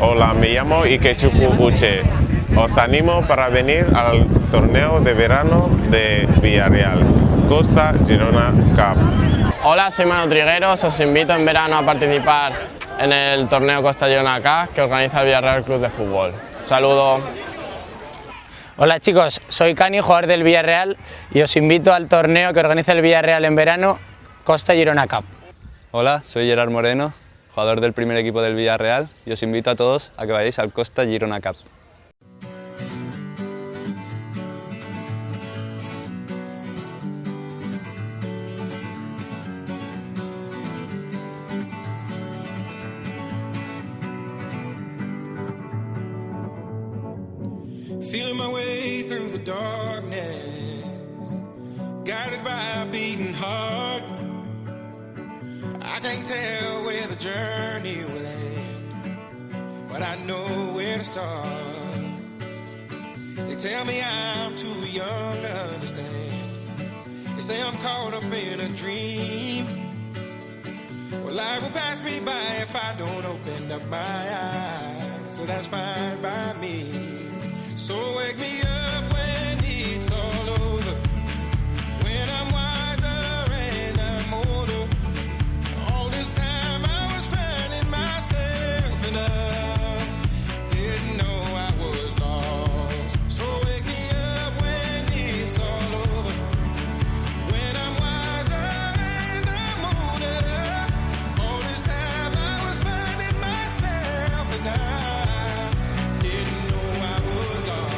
Hola, me llamo Ikechukwu Uche. Os animo para venir al torneo de verano de Villarreal, Costa Girona Cup. Hola, soy Manu Trigueros, os invito en verano a participar en el torneo Costa Girona Cup que organiza el Villarreal Club de Fútbol. Saludos. Hola chicos, soy Cani, jugador del Villarreal, y os invito al torneo que organiza el Villarreal en verano, Costa Girona Cup. Hola, soy Gerard Moreno, jugador del primer equipo del Villarreal, y os invito a todos a que vayáis al Costa Girona Cup. Feeling my way through the darkness, guided by a beating heart. I can't tell where the journey will end, but I know where to start. They tell me I'm too young to understand. They say I'm caught up in a dream. Well, life will pass me by if I don't open up my eyes, so that's fine by me. So wake me up when it's all over, when I'm wiser and I'm older. All this time I was finding myself and I didn't know I was lost. So wake me up when it's all over, when I'm wiser and I'm older. All this time I was finding myself and I didn't know I was lost.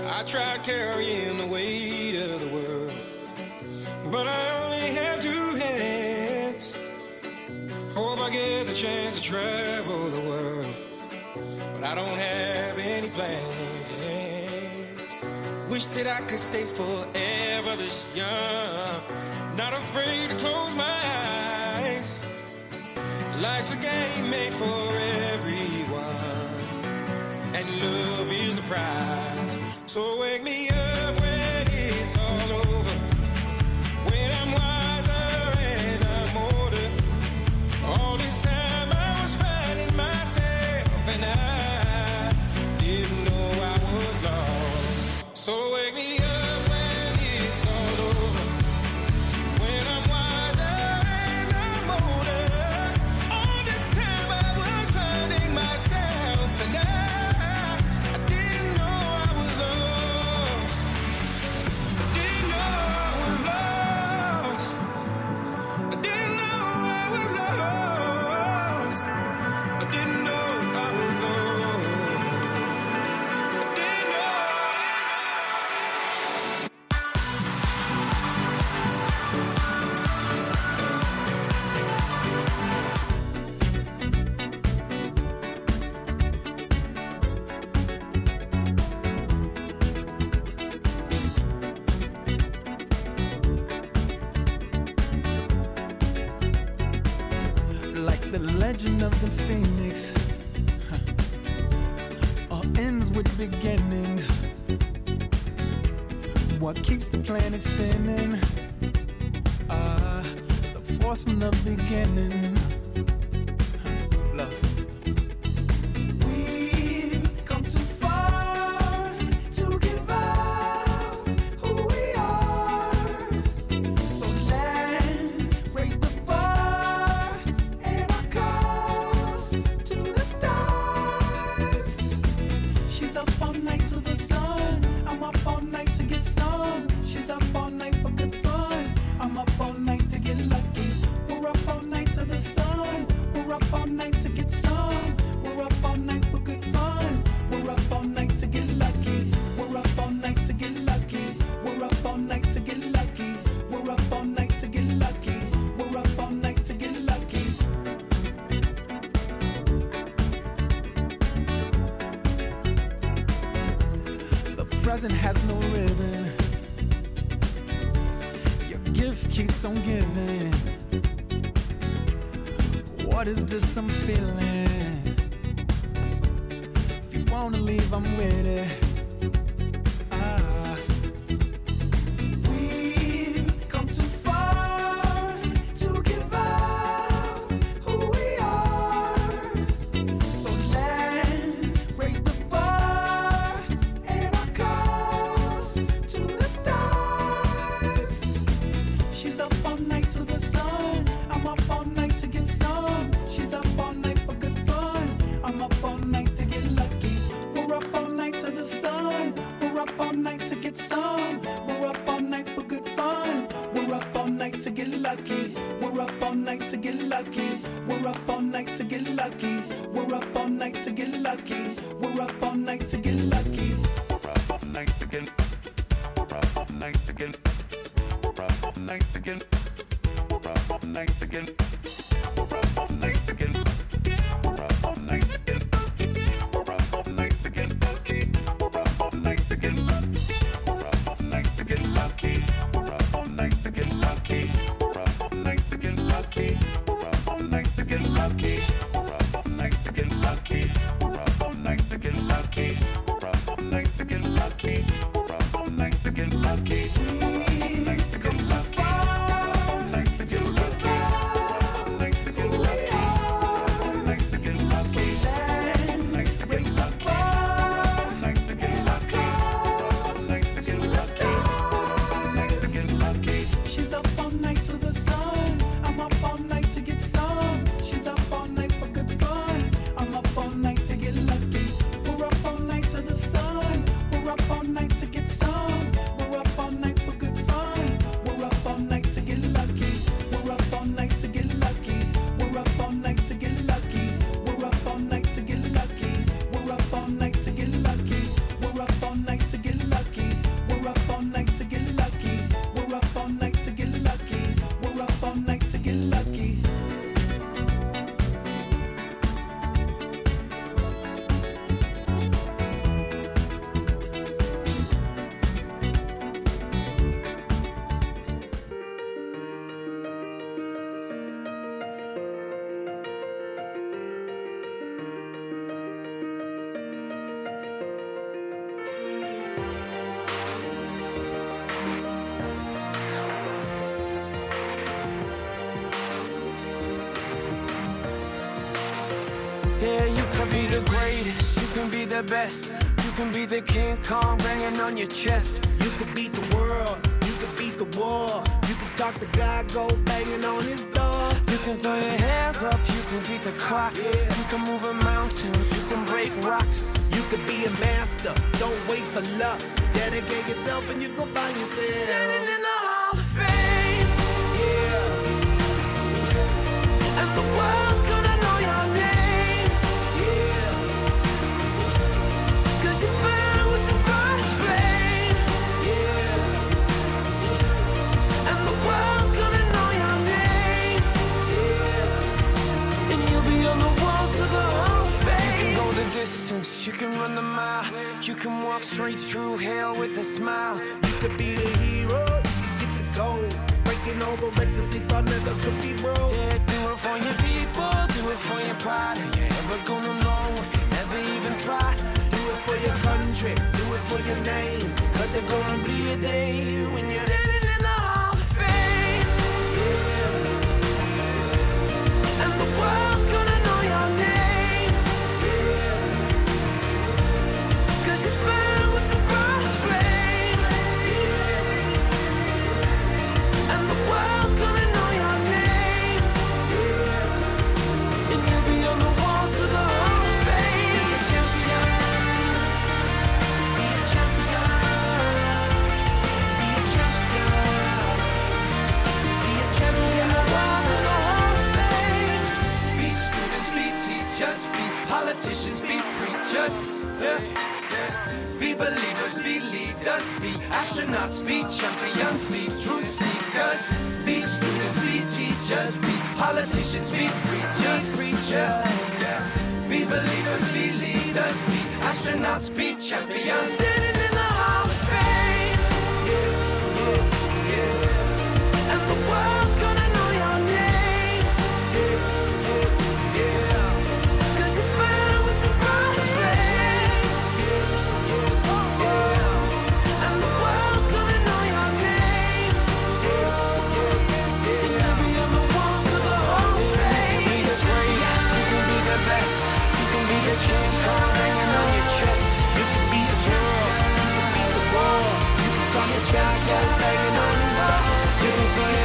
I tried carrying the weight of the world, but I only have two hands. Hope I get the chance to travel the world, but I don't have any plans. Wish that I could stay forever this young, not afraid to close my eyes. Life's a game made for everyone, and love is the prize. So wake me up when it's all over, when I'm wiser and I'm older. All this time I was finding myself and I didn't know I was lost. So wake me up when it's all over, when I'm wiser and I'm older. All this time I was finding myself and I didn't know I was lost. Didn't know I was lost. I didn't know I was lost. I didn't know I was lost. I didn't know. Like the legend of the phoenix, all ends with beginnings. What keeps the planet spinning? The force from the beginning. Love. We've come too far to give up who we are. So let's raise the bar and our up all night to the sun. I'm up all night to get some. She's up all night for good fun. I'm up all night to get lucky. We're up all night to the sun. We're up all night to get some. We're up all night for good fun. We're up all night to get lucky. We're up all night to get lucky. We're up all night to get lucky. We're up all night to get lucky. We're up all night to get lucky. The present has no ribbon. Your gift keeps on giving. What is this I'm feeling? If you wanna leave, I'm with it. We've come too far to give up who we are. So let's raise the bar and our cups to the stars. She's up all night to the sun. I'm up all night to get some. She's up all night for good fun. I'm up all night to get lucky. We're up all night to the sun. We're up all night to get some. We're up all night for good fun. We're up all night to get lucky. We're up all night to get lucky. We're up all night to get lucky. We're up all night to get lucky. We're up all night to get lucky. We're up all night to get. We're up all night to get. We're up all night to get. We're up all night to get. We're up all night to get. We're up all night to get. We're up all night to get lucky. We're up all night to get lucky. We're up all night to get lucky. We're up all night to get lucky. We're up all night to get lucky. We're up all night to get lucky. We're up all night to get lucky. We're up all night to get lucky. We're up all night to get lucky. We're up all night to get lucky. We've come too far to give up who we are. So let's raise the bar and our cups to the stars. She's up all night to the sun. I'm up all night to get some. She's up all night for good fun. I'm up all night to get lucky. We're up all night to the sun. We're up all night to get some. We're up all night for good fun. We're up all night to get lucky. We're up all night to get lucky. We're up all night to get lucky. We're up all night to get lucky. We're up all night to get lucky. We're up all night to get lucky. We're up all night to get lucky. We're up all night to get lucky. We're up all night to get lucky. Yeah, you can be the greatest, you can be the best. You can be the King Kong banging on your chest. You could beat the world, you could beat the war. You could talk to God, go banging on his door. You can throw your hands up, you can beat the clock. Yeah. You can move a mountain, you can break rocks. You could be a master, don't wait for luck. Dedicate yourself and you go find yourself. Standing in the Hall of Fame, Yeah, and the world's gonna know your name. yeah, 'Cause you burn with the burst flame, yeah, and the world's gonna know your name. yeah. And you'll be on the walls of the Hall of Fame. You can go the distance, you can run the mile. You can walk straight through hell with a smile. You could be the hero, you could get the gold. Breaking all the records they thought never could be broke. Yeah, do it for your people, do it for your pride. Are you ever gonna know if you never even try? Do it for your country, do it for your name. 'Cause there's gonna be a day when you're Standing in the Hall of Fame, and the world's gonna know your name. 'Cause you burn with the burst flame, and the world's gonna know your name. And you'll be on the walls of the Hall of Fame. You're the champion, Be believers, be leaders, be astronauts, be champions, be truth seekers, be students, be teachers, be politicians, be preachers, yeah. Be believers, be leaders, be astronauts, be champions, standing in the Hall of Fame. Yeah. And the world's gonna know your name. Yeah. 'Cause you burn with the brightest flame. Yeah. And the world's gonna know your name. And every other walls of the Hall of Fame. You can be the greatest, you can be the best. You can be the chain card hanging on your chest. You can be the girl, you can be the wall. You can be a jacket hanging on his back. You can be a